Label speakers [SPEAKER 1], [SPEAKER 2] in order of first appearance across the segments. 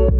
[SPEAKER 1] Hey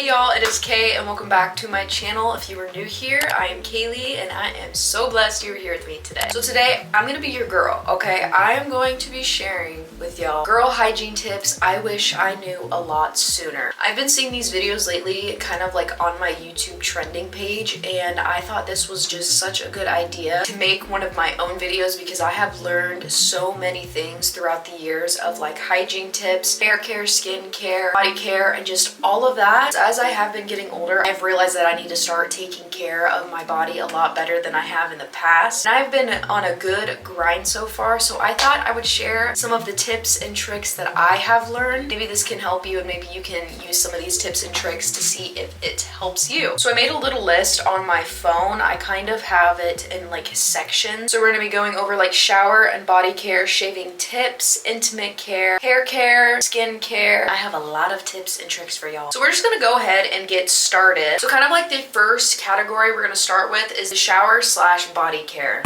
[SPEAKER 1] y'all, it is Kay and welcome back to my channel. If you are new here, I am Kaylee and I am so blessed you're here with me today. So today, I'm gonna be your girl, okay? I am going to be sharing with y'all girl hygiene tips I wish I knew a lot sooner. I've been seeing these videos lately kind of like on my YouTube trending page, and I thought this was just such a good idea to make one of my own videos because I have learned so many things throughout the years of like hygiene tips, hair care, skin care, body care, and just all of that. As I have been getting older, I've realized that I need to start taking care of my body a lot better than I have in the past. And I've been on a good grind so far, so I thought I would share some of the tips and tricks that I have learned. Maybe this can help you and maybe you can use some of these tips and tricks to see if it helps you. So I made a little list on my phone. I kind of have it in like sections. So we're gonna be going over like shower and body care, shaving tips, intimate care, hair care, skin care. I have a lot of tips and tricks for y'all. So we're just gonna go ahead and get started. So kind of like the first category we're gonna start with is the shower/body care.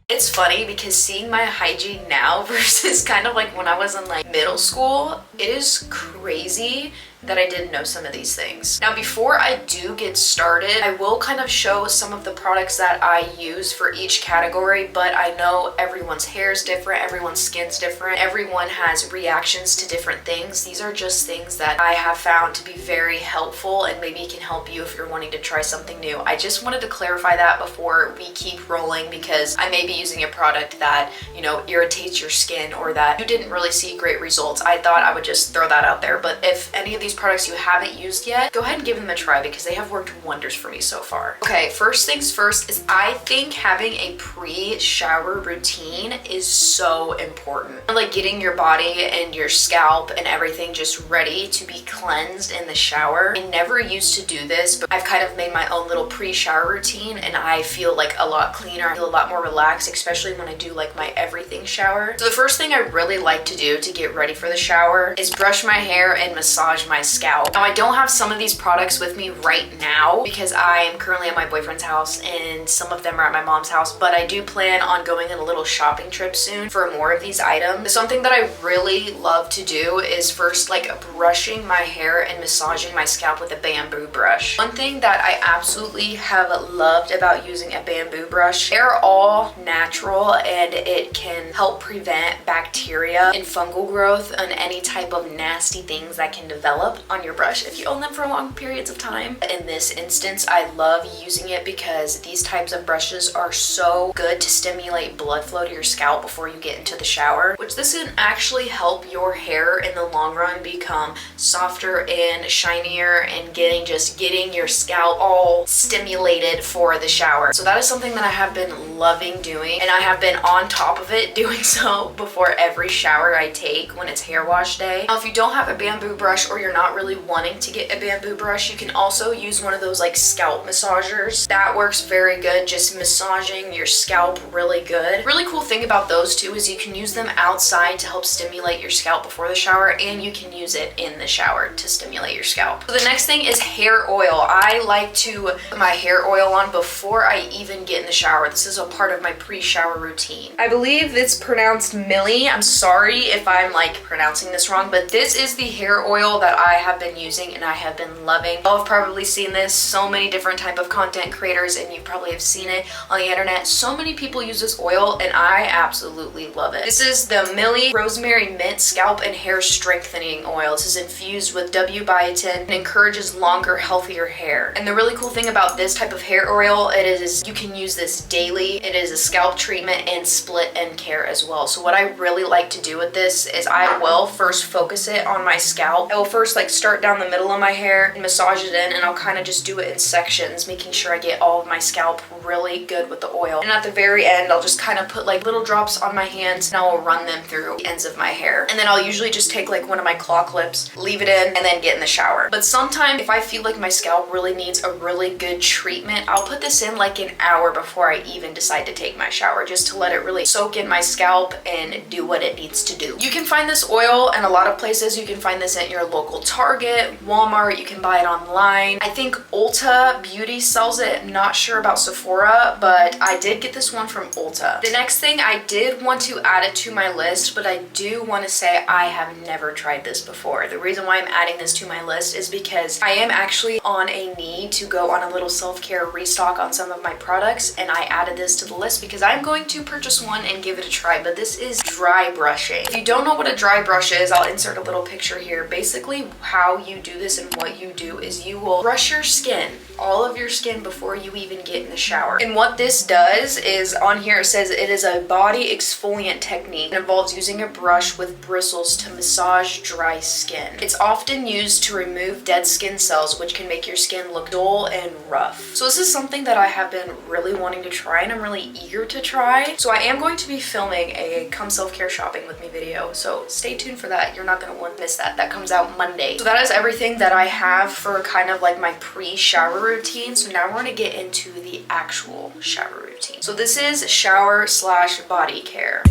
[SPEAKER 1] It's funny because seeing my hygiene now versus kind of like when I was in like middle school, it is crazy that I didn't know some of these things. Now, before I do get started, I will kind of show some of the products that I use for each category, but I know everyone's hair is different, everyone's skin's different, everyone has reactions to different things. These are just things that I have found to be very helpful and maybe can help you if you're wanting to try something new. I just wanted to clarify that before we keep rolling because I may be using a product that, you know, irritates your skin or that you didn't really see great results. I thought I would just throw that out there, but if any of these products you haven't used yet, go ahead and give them a try because they have worked wonders for me so far. Okay, first things first is I think having a pre-shower routine is so important. Like getting your body and your scalp and everything just ready to be cleansed in the shower. I never used to do this, but I've kind of made my own little pre-shower routine and I feel like a lot cleaner. I feel a lot more relaxed, especially when I do like my everything shower. So the first thing I really like to do to get ready for the shower is brush my hair and massage my scalp. Now I don't have some of these products with me right now because I am currently at my boyfriend's house and some of them are at my mom's house, but I do plan on going on a little shopping trip soon for more of these items. Something that I really love to do is first like brushing my hair and massaging my scalp with a bamboo brush. One thing that I absolutely have loved about using a bamboo brush, they're all natural and it can help prevent bacteria and fungal growth and any type of nasty things that can develop on your brush if you own them for long periods of time. In this instance, I love using it because these types of brushes are so good to stimulate blood flow to your scalp before you get into the shower, which this can actually help your hair in the long run become softer and shinier and getting your scalp all stimulated for the shower. So that is something that I have been loving doing, and I have been on top of it doing so before every shower I take when it's hair wash day. Now, if you don't have a bamboo brush or you're not really wanting to get a bamboo brush, you can also use one of those like scalp massagers. That works very good, just massaging your scalp really good. Really cool thing about those two is you can use them outside to help stimulate your scalp before the shower, and you can use it in the shower to stimulate your scalp. So the next thing is hair oil. I like to put my hair oil on before I even get in the shower. This is a part of my pre-shower routine. I believe it's pronounced Millie. I'm sorry if I'm like pronouncing this wrong, but this is the hair oil that I have been using and I have been loving. Y'all have probably seen this, so many different type of content creators, and you probably have seen it on the internet. So many people use this oil and I absolutely love it. This is the Millie Rosemary Mint Scalp and Hair Strengthening Oil. This is infused with W-biotin and encourages longer, healthier hair. And the really cool thing about this type of hair oil, it is you can use this daily. It is a scalp treatment and split end care as well. So what I really like to do with this is I will first focus it on my scalp. I will first like start down the middle of my hair and massage it in, and I'll kind of just do it in sections, making sure I get all of my scalp really good with the oil. And at the very end, I'll just kind of put like little drops on my hands and I'll run them through the ends of my hair. And then I'll usually just take like one of my claw clips, leave it in, and then get in the shower. But sometimes if I feel like my scalp really needs a really good treatment, I'll put this in like an hour before I even decide to take my shower, just to let it really soak in my scalp and do what it needs to do. You can find this oil in a lot of places. You can find this at your local Target, Walmart, you can buy it online. I think Ulta Beauty sells it. I'm not sure about Sephora, but I did get this one from Ulta. The next thing, I did want to add it to my list, but I do want to say I have never tried this before. The reason why I'm adding this to my list is because I am actually on a need to go on a little self-care restock on some of my products, and I added this to the list because I'm going to purchase one and give it a try. But this is dry brushing. If you don't know what a dry brush is, I'll insert a little picture here. Basically, how you do this and what you do is you will brush your skin, all of your skin, before you even get in the shower. And what this does is, on here it says it is a body exfoliant technique. It involves using a brush with bristles to massage dry skin. It's often used to remove dead skin cells, which can make your skin look dull and rough. So this is something that I have been really wanting to try, and I'm really eager to try. So I am going to be filming a come self-care shopping with me video, so stay tuned for that. You're not going to want to miss that. That comes out Monday. So that is everything that I have for kind of like my pre-shower routine. So now we're going to get into the actual shower routine. So this is shower / body care.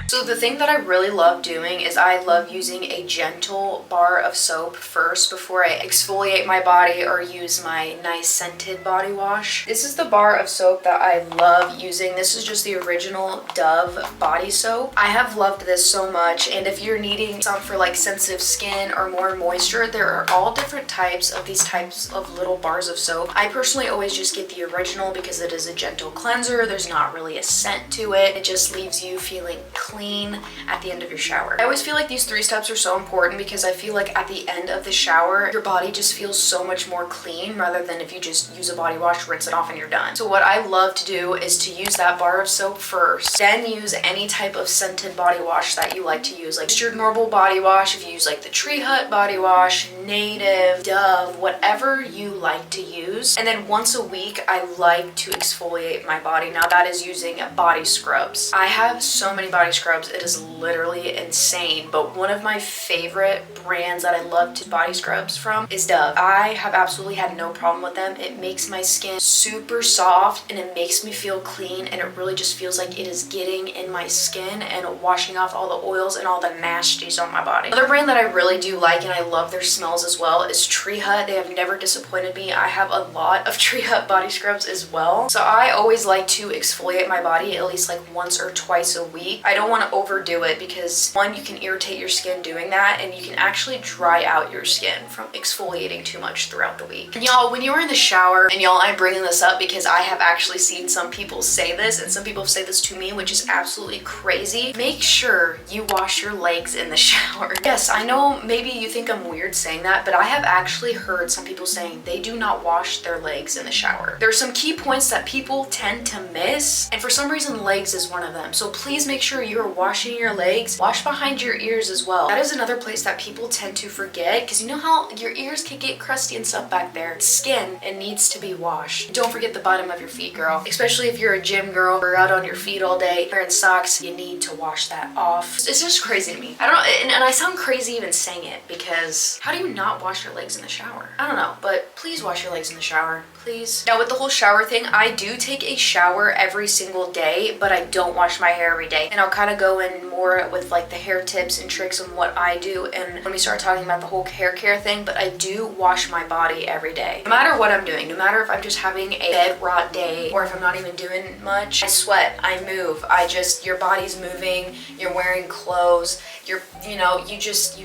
[SPEAKER 1] So the thing that I really love doing is I love using a gentle bar of soap first before I exfoliate my body or use my nice scented body wash. This is the bar of soap that I love using. This is just the original Dove body soap. I have loved this so much, and if you're needing some for like sensitive skin or more moisture, there are all different types of these types of little bars of soap. I personally always just get the original because it is a gentle cleanser. There's not really a scent to it. It just leaves you feeling clean at the end of your shower. I always feel like these 3 steps are so important because I feel like at the end of the shower, your body just feels so much more clean rather than if you just use a body wash, rinse it off, and you're done. So what I love to do is to use that bar of soap first, then use any type of scented body wash that you like to use, like just your normal body wash. If you use like the Tree Hut body wash, Native, Dove, whatever you like to use. And then once a week, I like to exfoliate my body. Now that is using body scrubs. I have so many body scrubs. It is literally insane, but one of my favorite brands that I love to body scrubs from is Dove. I have absolutely had no problem with them. It makes my skin super soft and it makes me feel clean, and it really just feels like it is getting in my skin and washing off all the oils and all the nasties on my body. Another brand that I really do like, and I love their smells as well, is Tree Hut. They have never disappointed me. I have a lot of Tree Hut body scrubs as well. So I always like to exfoliate my body at least like once or twice a week. I don't want to overdo it because one, you can irritate your skin doing that, and you can actually dry out your skin from exfoliating too much throughout the week. And y'all, when you're in the shower, and y'all, I'm bringing this up because I have actually seen some people say this, and some people say this to me, which is absolutely crazy. Make sure you wash your legs in the shower. Yes, I know maybe you think I'm weird saying that, but I have actually heard some people saying they do not wash their legs in the shower. There are some key points that people tend to miss, and for some reason legs is one of them. So please make sure you're washing your legs. Wash behind your ears as well. That is another place that people tend to forget, because you know how your ears can get crusty and stuff back there. Skin, it needs to be washed. Don't forget the bottom of your feet, girl. Especially if you're a gym girl or out on your feet all day wearing socks, you need to wash that off. It's just crazy to me. I don't know, and I sound crazy even saying it, because how do you not wash your legs in the shower? I don't know, but please wash your legs in the shower, please. Now with the whole shower thing, I do take a shower every single day, but I don't wash my hair every day. And I'll kind of go in more with like the hair tips and tricks on what I do and when we start talking about the whole hair care thing, but I do wash my body every day. No matter what I'm doing, no matter if I'm just having a bed rot day or if I'm not even doing much, I sweat, I move, your body's moving, you're wearing clothes, you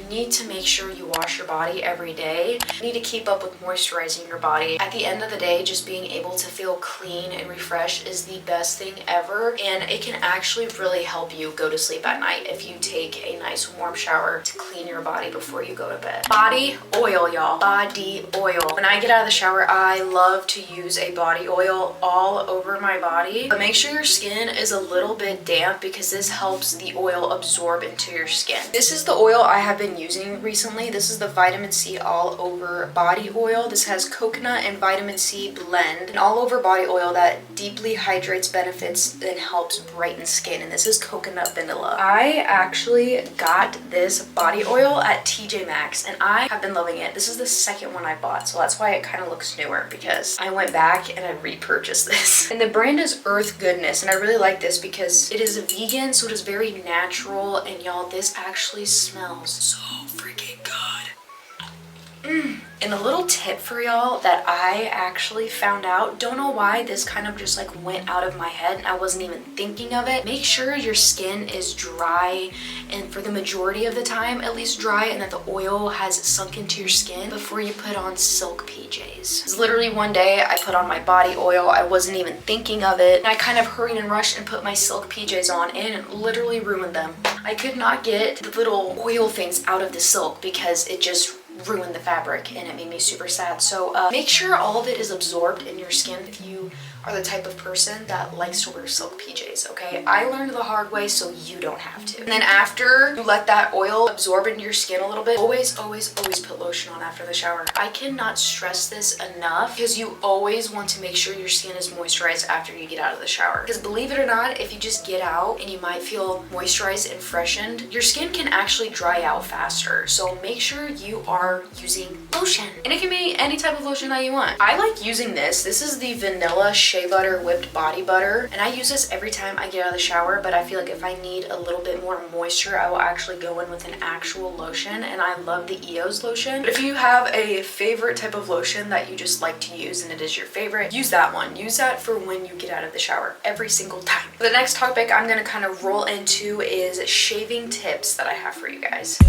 [SPEAKER 1] need to make sure you wash your body every day. You need to keep up with moisturizing your body. At the end of the day, just being able to feel clean and refreshed is the best thing ever, and it can actually really help you go to sleep at night if you take a nice warm shower to clean your body before you go to bed. Body oil, y'all. Body oil. When I get out of the shower, I love to use a body oil all over my body, but make sure your skin is a little bit damp because this helps the oil absorb into your skin. This is the oil I have been using recently. This is the vitamin vitamin C all over body oil. This has coconut and vitamin C blend, an all over body oil that deeply hydrates, benefits, and helps brighten skin. And this is coconut vanilla. I actually got this body oil at TJ Maxx and I have been loving it. This is the second one I bought, so that's why it kind of looks newer, because I went back and I repurchased this. And the brand is Earth Goodness, and I really like this because it is a vegan, so it is very natural, and y'all, this actually smells so freaking good. And a little tip for y'all that I actually found out, don't know why, this kind of just like went out of my head and I wasn't even thinking of it. Make sure your skin is dry, and for the majority of the time at least dry, and that the oil has sunk into your skin before you put on silk PJs. It's literally one day I put on my body oil, I wasn't even thinking of it, and I kind of hurried and rushed and put my silk PJs on and it literally ruined them. I could not get the little oil things out of the silk because it just ruined the fabric and it made me super sad. So make sure all of it is absorbed in your skin if you are the type of person that likes to wear silk PJs, okay? I learned the hard way, so you don't have to. And then after you let that oil absorb into your skin a little bit, always, always, always put lotion on after the shower. I cannot stress this enough, because you always want to make sure your skin is moisturized after you get out of the shower. Because believe it or not, if you just get out and you might feel moisturized and freshened, your skin can actually dry out faster. So make sure you are using lotion. And it can be any type of lotion that you want. I like using this. This is the vanilla shea butter whipped body butter, and I use this every time I get out of the shower, but I feel like if I need a little bit more moisture, I will actually go in with an actual lotion, and I love the EOS lotion. But if you have a favorite type of lotion that you just like to use and it is your favorite, use that one. Use that for when you get out of the shower every single time. The next topic I'm going to kind of roll into is shaving tips that I have for you guys.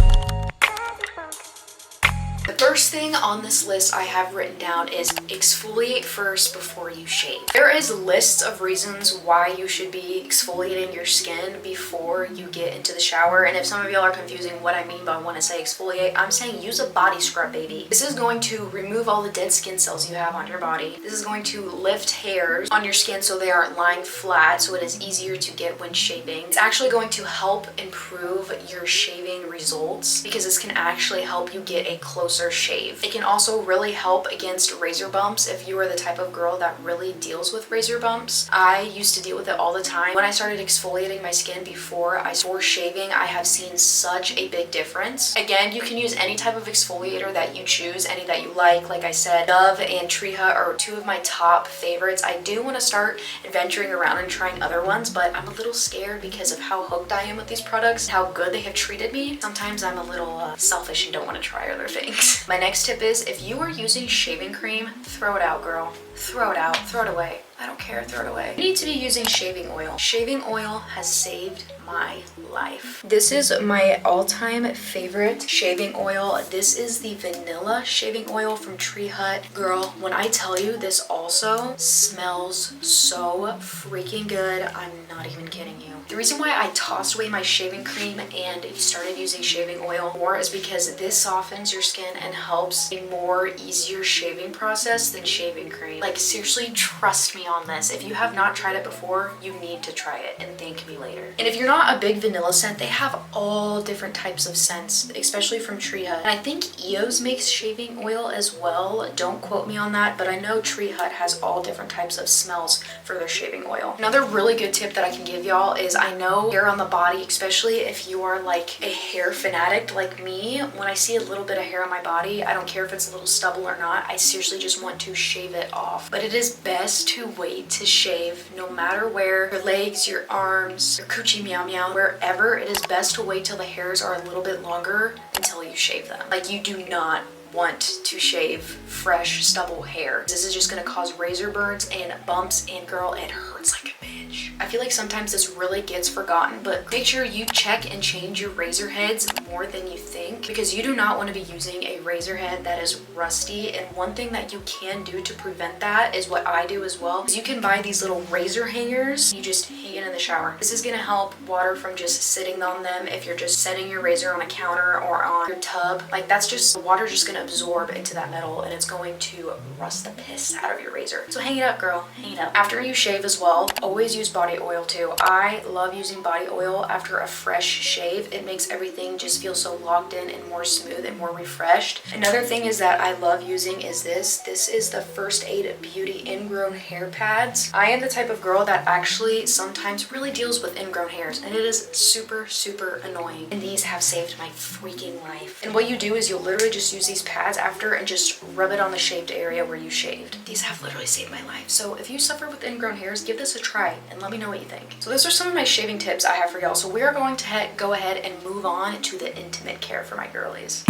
[SPEAKER 1] The first thing on this list I have written down is exfoliate first before you shave. There is lists of reasons why you should be exfoliating your skin before you get into the shower, and if some of y'all are confusing what I mean by when I say exfoliate, I'm saying use a body scrub, baby. This is going to remove all the dead skin cells you have on your body. This is going to lift hairs on your skin so they are lying flat, so it is easier to get when shaving. It's actually going to help improve your shaving results because this can actually help you get a closer shave. It can also really help against razor bumps if you are the type of girl that really deals with razor bumps. I used to deal with it all the time. When I started exfoliating my skin before shaving, I have seen such a big difference. Again, you can use any type of exfoliator that you choose, any that you like. Like I said, Dove and Tree Hut are two of my top favorites. I do want to start venturing around and trying other ones, but I'm a little scared because of how hooked I am with these products, how good they have treated me. Sometimes I'm a little selfish and don't want to try other things. My next tip is, if you are using shaving cream, throw it out, girl. Throw it out, throw it away. I don't care, throw it away. You need to be using shaving oil. Shaving oil has saved my life. This is my all-time favorite shaving oil. This is the vanilla shaving oil from Tree Hut. Girl, when I tell you, this also smells so freaking good, I'm not even kidding you. The reason why I tossed away my shaving cream and started using shaving oil more is because this softens your skin and helps a more easier shaving process than shaving cream. Like, seriously, trust me on this. If you have not tried it before, you need to try it and thank me later. And if you're not a big vanilla scent, they have all different types of scents, especially from Tree Hut. And I think EOS makes shaving oil as well. Don't quote me on that, but I know Tree Hut has all different types of smells for their shaving oil. Another really good tip that I can give y'all is, I know hair on the body, especially if you are like a hair fanatic like me, when I see a little bit of hair on my body, I don't care if it's a little stubble or not, I seriously just want to shave it off. But it is best to wait to shave no matter where, your legs, your arms, your coochie meow meow, wherever. It is best to wait till the hairs are a little bit longer until you shave them. Like, you do not want to shave fresh stubble hair. This is just gonna cause razor burns and bumps, and girl, it hurts like a bitch. I feel like sometimes this really gets forgotten, but make sure you check and change your razor heads more than you think, because you do not want to be using a razor head that is rusty. And one thing that you can do to prevent that is what I do as well, is you can buy these little razor hangers. You just hang it in the shower. This is gonna help water from just sitting on them. If you're just setting your razor on a counter or on your tub, like that's just, water just gonna absorb into that metal and it's going to rust the piss out of your razor. So hang it up, girl, hang it up. After you shave as well, always use body oil too. I love using body oil after a fresh shave. It makes everything just feel so locked in and more smooth and more refreshed. Another thing is that I love using is this. This is the First Aid Beauty ingrown hair pads. I am the type of girl that actually sometimes really deals with ingrown hairs and it is super, super annoying. And these have saved my freaking life. And what you do is you'll literally just use these pads after and just rub it on the shaved area where you shaved. These have literally saved my life. So if you suffer with ingrown hairs, give this a try and let me know what you think. So those are some of my shaving tips I have for y'all. So we are going to go ahead and move on to the intimate care for my girlies.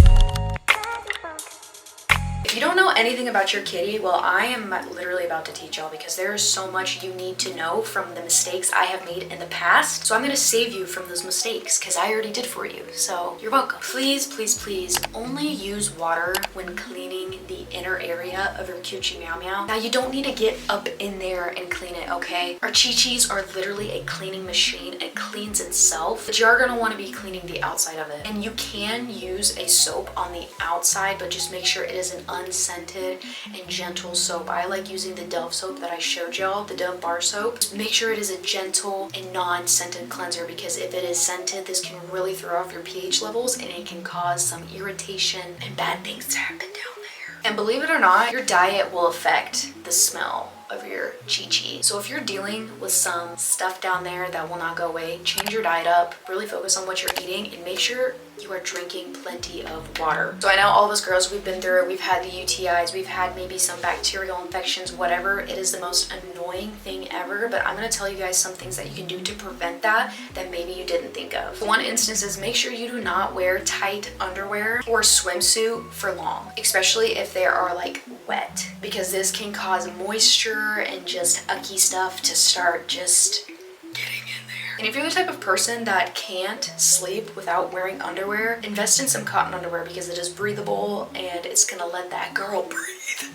[SPEAKER 1] If you don't know anything about your kitty, well, I am literally about to teach y'all because there is so much you need to know from the mistakes I have made in the past. So I'm gonna save you from those mistakes because I already did for you. So you're welcome. Please, please, please only use water when cleaning the inner area of your coochie meow meow. Now you don't need to get up in there and clean it, okay? Our chi-chis are literally a cleaning machine. It cleans itself, but you're gonna wanna be cleaning the outside of it. And you can use a soap on the outside, but just make sure it is an unscented and gentle soap. I like using the Dove soap that I showed y'all, the Dove bar soap. Just make sure it is a gentle and non-scented cleanser because if it is scented, this can really throw off your pH levels and it can cause some irritation and bad things to happen down there. And believe it or not, your diet will affect the smell of your chi-chi. So if you're dealing with some stuff down there that will not go away, change your diet up, really focus on what you're eating and make sure you are drinking plenty of water. So I know all of us girls, we've been through it. We've had the UTIs, we've had maybe some bacterial infections, whatever. It is the most annoying thing ever, but I'm gonna tell you guys some things that you can do to prevent that maybe you didn't think of. One instance is make sure you do not wear tight underwear or swimsuit for long, especially if they are like wet, because this can cause moisture and just icky stuff to start just getting in there. And if you're the type of person that can't sleep without wearing underwear, invest in some cotton underwear because it is breathable and it's gonna let that girl breathe.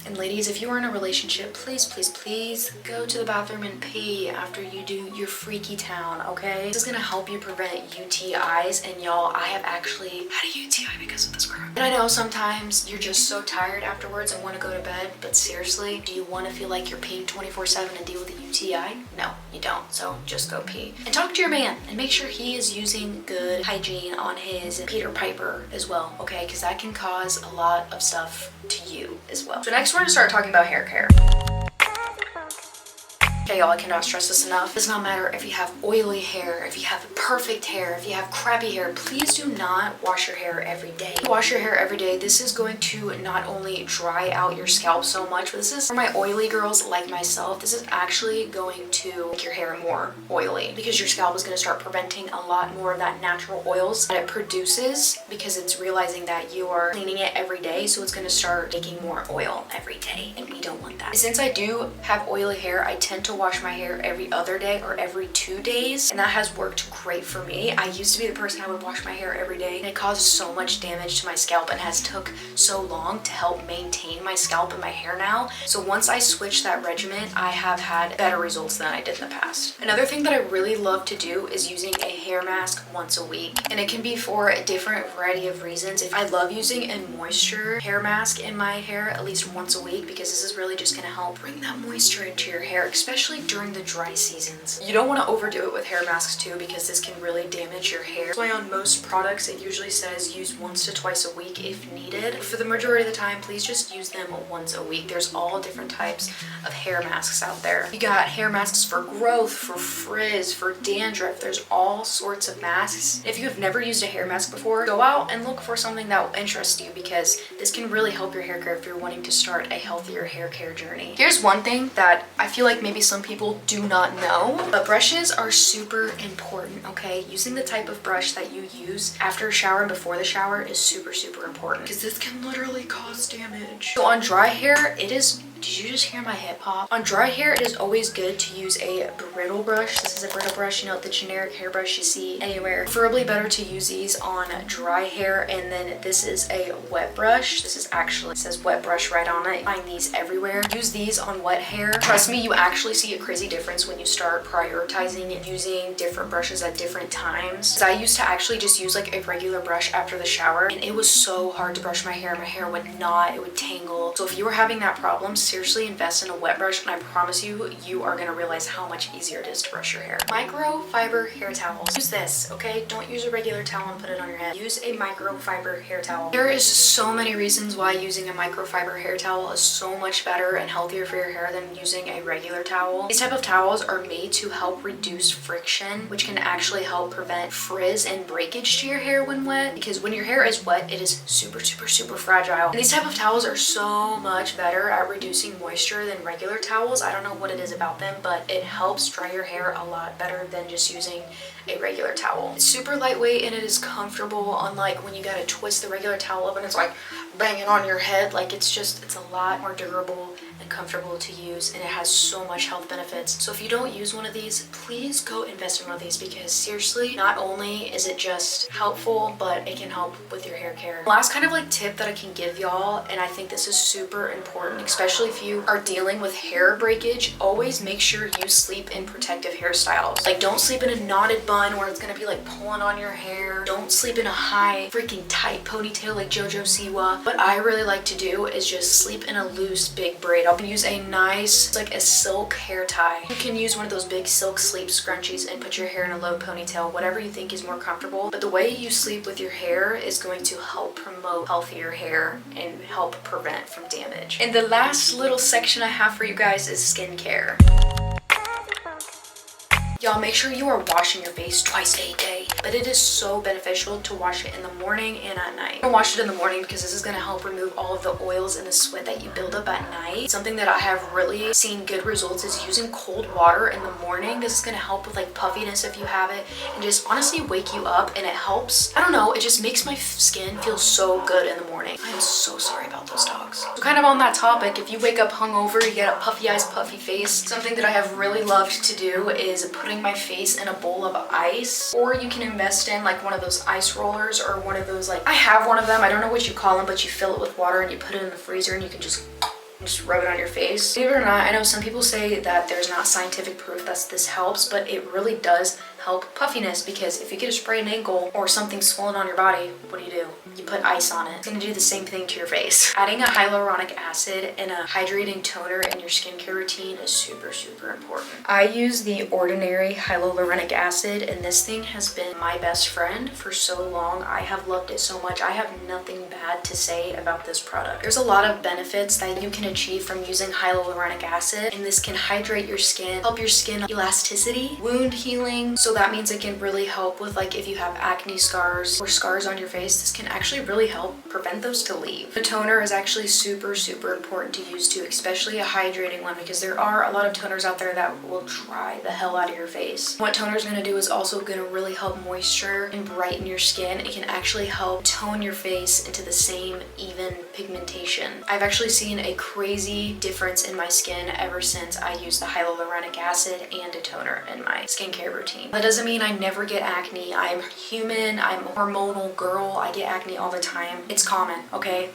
[SPEAKER 1] And ladies, if you are in a relationship, please, please, please go to the bathroom and pee after you do your freaky town, okay? This is gonna help you prevent UTIs. And y'all, I have actually had a UTI because of this crap. And I know sometimes you're just so tired afterwards and want to go to bed, but seriously, do you want to feel like you're peeing 24/7 and deal with a UTI? No, you don't. So just go pee. And talk to your man and make sure he is using good hygiene on his Peter Piper as well, okay? Because that can cause a lot of stuff to you as well. So next we're gonna start talking about hair care. Okay, y'all, I cannot stress this enough. It does not matter if you have oily hair, if you have perfect hair, if you have crappy hair, please do not wash your hair every day. Wash your hair every day. This is going to not only dry out your scalp so much, but this is for my oily girls like myself. This is actually going to make your hair more oily because your scalp is going to start preventing a lot more of that natural oils that it produces because it's realizing that you are cleaning it every day. So it's going to start making more oil every day and we don't want that. Since I do have oily hair, I tend to wash my hair every other day or every 2 days, and that has worked great for me. I used to be the person I would wash my hair every day and it caused so much damage to my scalp and has took so long to help maintain my scalp and my hair now. So once I switched that regimen, I have had better results than I did in the past. Another thing that I really love to do is using a hair mask once a week, and it can be for a different variety of reasons. If I love using a moisture hair mask in my hair at least once a week because this is really just going to help bring that moisture into your hair, especially during the dry seasons. You don't want to overdo it with hair masks too because this can really damage your hair. That's why on most products it usually says use once to twice a week if needed. For the majority of the time, please just use them once a week. There's all different types of hair masks out there. You got hair masks for growth, for frizz, for dandruff. There's all sorts of masks. If you have never used a hair mask before, go out and look for something that will interest you because this can really help your hair care if you're wanting to start a healthier hair care journey. Here's one thing that I feel like maybe some people do not know, but brushes are super important, okay? Using the type of brush that you use after a shower and before the shower is super, super important because this can literally cause damage. So on dry hair, it is Did you just hear my hip hop? On dry hair, it is always good to use a brittle brush. This is a brittle brush, you know, the generic hairbrush you see anywhere. Preferably better to use these on dry hair. And then this is a wet brush. This is actually, it says wet brush right on it. Find these everywhere. Use these on wet hair. Trust me, you actually see a crazy difference when you start prioritizing and using different brushes at different times. Because I used to actually just use like a regular brush after the shower, and it was so hard to brush my hair. My hair would not, it would tangle. So if you were having that problem, seriously invest in a wet brush, and I promise you, you are gonna realize how much easier it is to brush your hair. Microfiber hair towels. Use this, okay? Don't use a regular towel and put it on your head. Use a microfiber hair towel. There is so many reasons why using a microfiber hair towel is so much better and healthier for your hair than using a regular towel. These type of towels are made to help reduce friction, which can actually help prevent frizz and breakage to your hair when wet, because when your hair is wet, it is super fragile. And these type of towels are so much better at reducing moisture than regular towels. I don't know what it is about them, but it helps dry your hair a lot better than just using a regular towel. It's super lightweight and it is comfortable, unlike when you gotta twist the regular towel up and it's like banging on your head. Like it's a lot more durable and comfortable to use, and it has so much health benefits. So if you don't use one of these, please go invest in one of these, because seriously, not only is it just helpful, but it can help with your hair care. Last kind of like tip that I can give y'all, and I think this is super important, especially if you are dealing with hair breakage, always make sure you sleep in protective hairstyles. Like don't sleep in a knotted bun where it's gonna be like pulling on your hair. Don't sleep in a high freaking tight ponytail like JoJo Siwa. What I really like to do is just sleep in a loose big braid. I'll use a nice, like a silk hair tie. You can use one of those big silk sleep scrunchies and put your hair in a low ponytail, whatever you think is more comfortable. But the way you sleep with your hair is going to help promote healthier hair and help prevent from damage. And the last little section I have for you guys is skincare. Y'all, make sure you are washing your face twice a day, but it is so beneficial to wash it in the morning and at night. I'm gonna wash it in the morning because this is gonna help remove all of the oils and the sweat that you build up at night. Something that I have really seen good results is using cold water in the morning. This is gonna help with like puffiness if you have it, and just honestly wake you up, and it helps. I don't know, it just makes my skin feel so good in the morning. I'm so sorry about those dogs. So kind of on that topic, if you wake up hungover, you get a puffy eyes, puffy face, something that I have really loved to do is putting my face in a bowl of ice, or you can invest in like one of those ice rollers, or one of those, like I have one of them, I don't know what you call them, but you fill it with water and you put it in the freezer and you can just rub it on your face. Believe it or not, I know some people say that there's not scientific proof that this helps, but it really does help puffiness, because if you get a sprained ankle or something swollen on your body, what do? You put ice on it. It's gonna do the same thing to your face. Adding a hyaluronic acid and a hydrating toner in your skincare routine is super important. I use the Ordinary hyaluronic acid, and this thing has been my best friend for so long. I have loved it so much. I have nothing bad to say about this product. There's a lot of benefits that you can achieve from using hyaluronic acid, and this can hydrate your skin, help your skin elasticity, wound healing. So that means it can really help with like if you have acne scars or scars on your face, this can actually really help prevent those to leave. The toner is actually super important to use too, especially a hydrating one, because there are a lot of toners out there that will dry the hell out of your face. What toner is going to do is also going to really help moisture and brighten your skin. It can actually help tone your face into the same even pigmentation. I've actually seen a crazy difference in my skin ever since I used the hyaluronic acid and a toner in my skincare routine. That doesn't mean I never get acne. I'm human. I'm a hormonal girl. I get acne all the time. It's common, okay?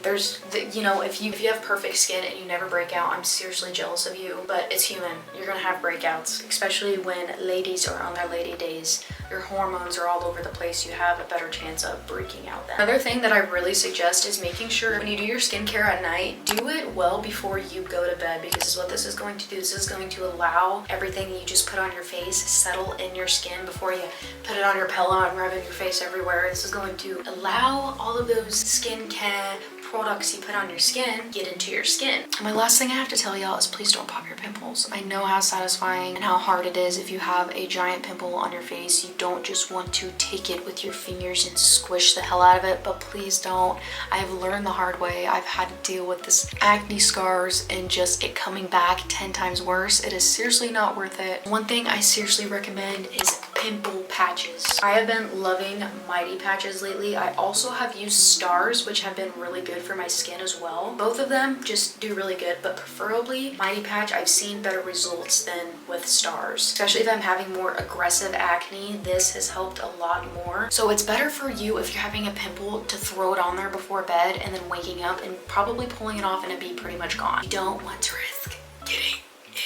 [SPEAKER 1] You know, if you have perfect skin and you never break out, I'm seriously jealous of you, but it's human. You're gonna have breakouts, especially when ladies are on their lady days. Your hormones are all over the place. You have a better chance of breaking out then. Another thing that I really suggest is making sure when you do your skincare at night, do it well before you go to bed, because what this is going to do is this is going to allow everything you just put on your face settle in your skin before you put it on your pillow and rub in your face everywhere. This is going to allow all of those skincare products you put on your skin get into your skin. And my last thing I have to tell y'all is please don't pop your pimples. I know how satisfying and how hard it is if you have a giant pimple on your face. You don't just want to take it with your fingers and squish the hell out of it, but please don't. I have learned the hard way. I've had to deal with this acne scars and just it coming back 10 times worse. It is seriously not worth it. One thing I seriously recommend is pimple patches. I have been loving Mighty patches lately. I also have used Stars, which have been really good for my skin as well. Both of them just do really good, but preferably Mighty patch. I've seen better results than with Stars. Especially if I'm having more aggressive acne, this has helped a lot more. So it's better for you if you're having a pimple to throw it on there before bed and then waking up and probably pulling it off and it be pretty much gone. You don't want to risk getting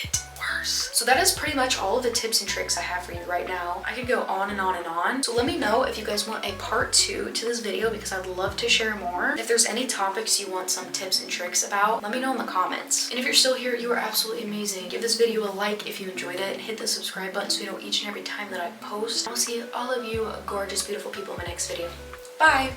[SPEAKER 1] it worse. So that is pretty much all of the tips and tricks I have for you right now. I could go on and on and on. So let me know if you guys want a part 2 to this video because I'd love to share more. If there's any topics you want some tips and tricks about, let me know in the comments. And if you're still here, you are absolutely amazing. Give this video a like if you enjoyed it and hit the subscribe button so you know each and every time that I post. I'll see all of you gorgeous, beautiful people in my next video. Bye!